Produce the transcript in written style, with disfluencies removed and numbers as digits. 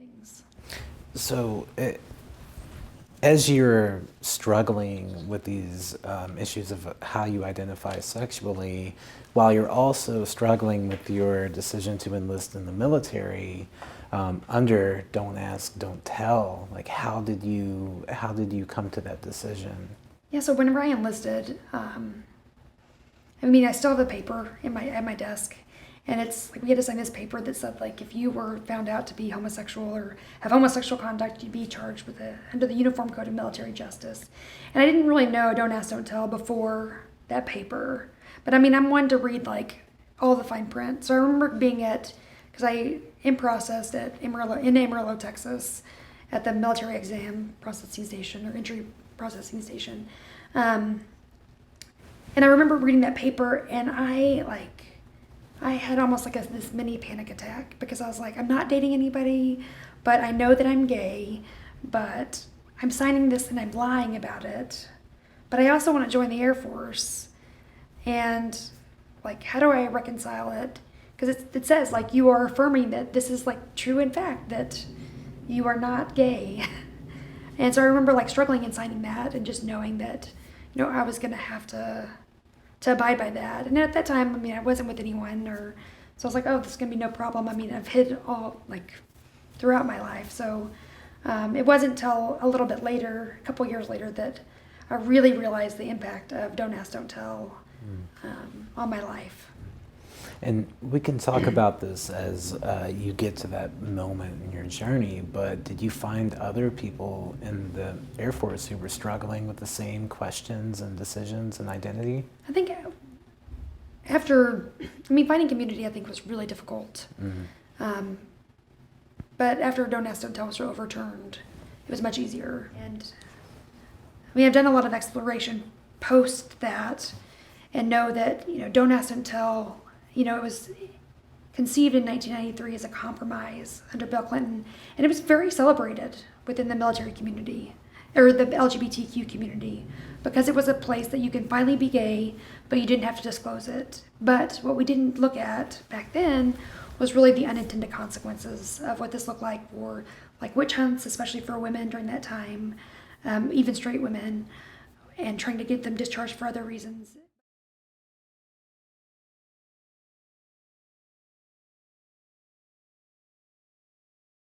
things. So, as you're struggling with these issues of how you identify sexually, while you're also struggling with your decision to enlist in the military, under Don't Ask, Don't Tell, like how did you come to that decision? Yeah, so whenever I enlisted, I still have a paper at my desk, and it's like we had to sign this paper that said like if you were found out to be homosexual or have homosexual conduct, you'd be charged with under the Uniform Code of Military Justice. And I didn't really know Don't Ask, Don't Tell before that paper, but I'm one to read like all the fine print. So I remember being because I in-processed in Amarillo, Texas, at the military exam processing station or entry processing station. And I remember reading that paper, and I had almost like this mini panic attack because I was like, I'm not dating anybody, but I know that I'm gay, but I'm signing this and I'm lying about it. But I also want to join the Air Force. And like, how do I reconcile it? Because it says like you are affirming that this is like true in fact, that you are not gay. And so I remember like struggling and signing that and just knowing that, I was going to have to abide by that. And at that time, I wasn't with anyone, so I was like, oh, this is going to be no problem. I've hid all like throughout my life. So it wasn't until a little bit later, a couple years later, that I really realized the impact of Don't Ask, Don't Tell on my life. And we can talk about this as you get to that moment in your journey, but did you find other people in the Air Force who were struggling with the same questions and decisions and identity? I think finding community I think was really difficult. Mm-hmm. But after Don't Ask, Don't Tell was overturned, it was much easier. And I've done a lot of exploration post that and know that, Don't Ask, Don't Tell, it was conceived in 1993 as a compromise under Bill Clinton, and it was very celebrated within the military community, or the LGBTQ community, because it was a place that you can finally be gay, but you didn't have to disclose it. But what we didn't look at back then was really the unintended consequences of what this looked like for like witch hunts, especially for women during that time, even straight women, and trying to get them discharged for other reasons.